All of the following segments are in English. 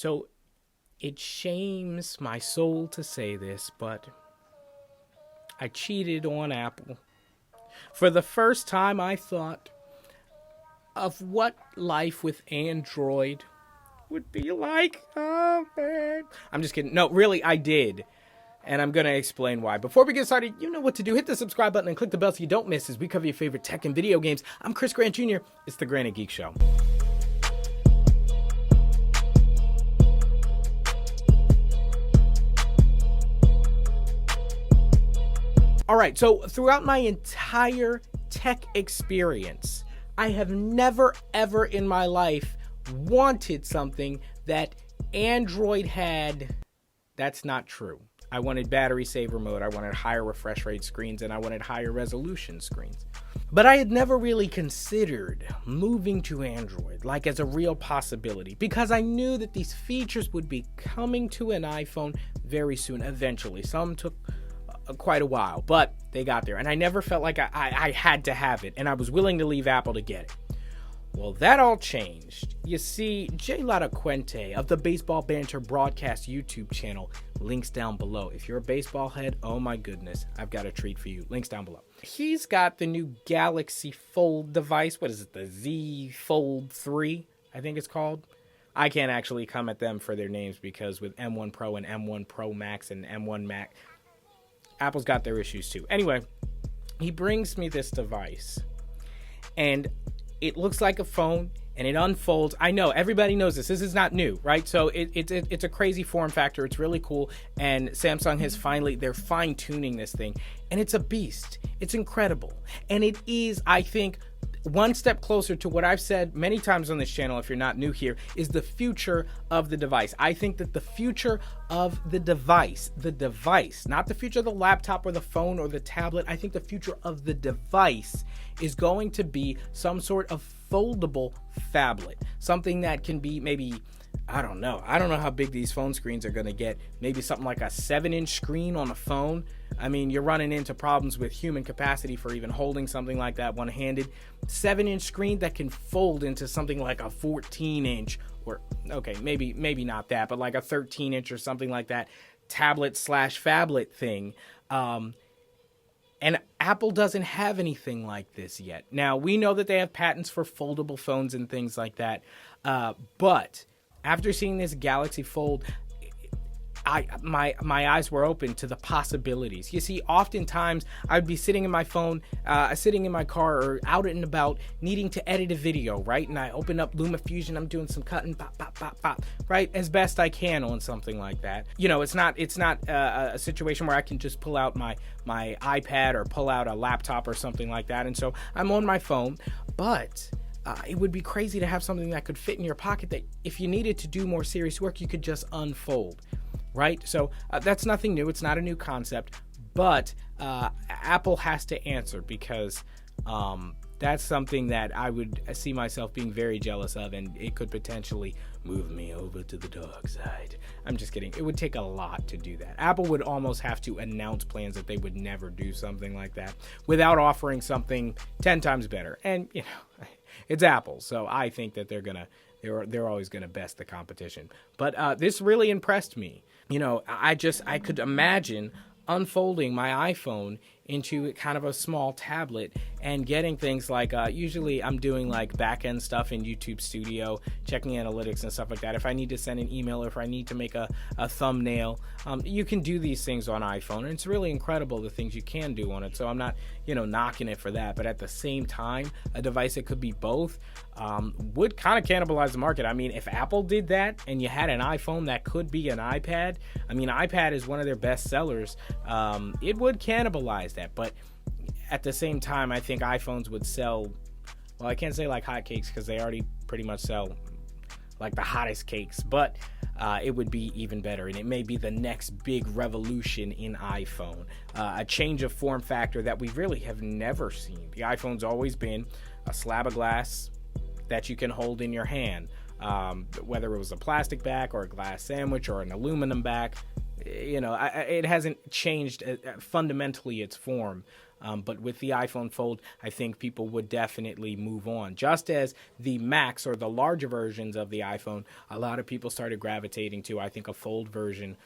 So it shames my soul to say this, but I cheated on Apple. For the first time, I thought of what life with Android would be like. Oh, man. I'm just kidding. No, really, I did. And I'm going to explain why. Before we get started, you know what to do. Hit the subscribe button and click the bell so you don't miss as we cover your favorite tech and video games. I'm Chris Grant Jr. It's the Grant and Geek Show. All right, so throughout my entire tech experience, I have never, ever in my life wanted something that Android had. That's not true. I wanted battery saver mode, I wanted higher refresh rate screens, and I wanted higher resolution screens. But I had never really considered moving to Android, like as a real possibility, because I knew that these features would be coming to an iPhone very soon, eventually. Some took quite a while, but they got there. And I never felt like I had to have it, and I was willing to leave Apple to get it. Well, that all changed. You see, Jay Latacuente of the Baseball Banter Broadcast YouTube channel, links down below. If you're a baseball head, oh my goodness, I've got a treat for you. Links down below. He's got the new Galaxy Fold device. What is it? The Z Fold 3, I think it's called. I can't actually come at them for their names because with M1 Pro and M1 Pro Max and M1 Max, Apple's got their issues too. Anyway, he brings me this device, and it looks like a phone, and it unfolds. I know, everybody knows this. This is not new, right? So it's a crazy form factor. It's really cool, and Samsung has they're fine-tuning this thing, and it's a beast. It's incredible, and it is, I think, one step closer to what I've said many times on this channel, if you're not new here, is the future of the device. I think that the future of the device, not the future of the laptop or the phone or the tablet, I think the future of the device is going to be some sort of foldable phablet. Something that can be maybe, I don't know how big these phone screens are going to get. Maybe something like a 7-inch screen on a phone. I mean, you're running into problems with human capacity for even holding something like that one-handed. 7-inch screen that can fold into something like a 14-inch, or okay, maybe not that, but like a 13-inch or something like that, tablet/phablet thing. And Apple doesn't have anything like this yet. Now, we know that they have patents for foldable phones and things like that, but after seeing this Galaxy Fold, my eyes were open to the possibilities. You see, oftentimes I'd be sitting in my phone, sitting in my car, or out and about, needing to edit a video, right? And I open up LumaFusion, I'm doing some cutting, pop, pop, pop, pop, right, as best I can on something like that. You know, it's not a situation where I can just pull out my iPad or pull out a laptop or something like that. And so I'm on my phone, but it would be crazy to have something that could fit in your pocket that if you needed to do more serious work, you could just unfold, right? So that's nothing new. It's not a new concept, but Apple has to answer because that's something that I would see myself being very jealous of, and it could potentially move me over to the dark side. I'm just kidding. It would take a lot to do that. Apple would almost have to announce plans that they would never do something like that without offering something 10 times better. And, you know, it's Apple, so I think that they're always gonna best the competition. But this really impressed me. You know, I could imagine unfolding my iPhone into kind of a small tablet and getting things like, usually I'm doing like back-end stuff in YouTube Studio, checking analytics and stuff like that. If I need to send an email or if I need to make a thumbnail, you can do these things on iPhone, and it's really incredible the things you can do on it. So I'm not, knocking it for that, but at the same time, a device that could be both would kind of cannibalize the market. I mean, if Apple did that and you had an iPhone that could be an iPad, I mean, iPad is one of their best sellers. It would cannibalize that, but at the same time, I think iPhones would sell, well, I can't say like hotcakes because they already pretty much sell like the hottest cakes, but it would be even better, and it may be the next big revolution in iPhone, a change of form factor that we really have never seen. The iPhone's always been a slab of glass that you can hold in your hand, whether it was a plastic back or a glass sandwich or an aluminum back. It hasn't changed fundamentally its form. But with the iPhone Fold, I think people would definitely move on. Just as the Max, or the larger versions of the iPhone, a lot of people started gravitating to, I think a Fold version,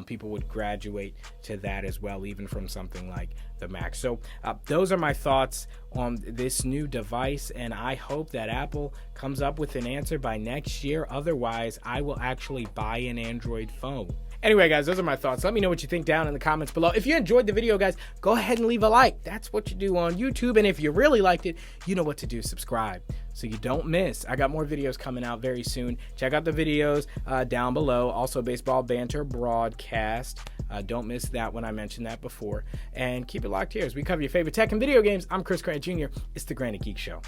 people would graduate to that as well, even from something like the Max. So those are my thoughts on this new device, and I hope that Apple comes up with an answer by next year. Otherwise, I will actually buy an Android phone. Anyway, guys, those are my thoughts. Let me know what you think down in the comments below. If you enjoyed the video, guys, go ahead and leave a like. That's what you do on YouTube. And if you really liked it, you know what to do. Subscribe so you don't miss. I got more videos coming out very soon. Check out the videos down below. Also, Baseball Banter broadcast. Don't miss that one. I mentioned that before. And keep it locked here as we cover your favorite tech and video games. I'm Chris Grant Jr. It's the Granite Geek Show.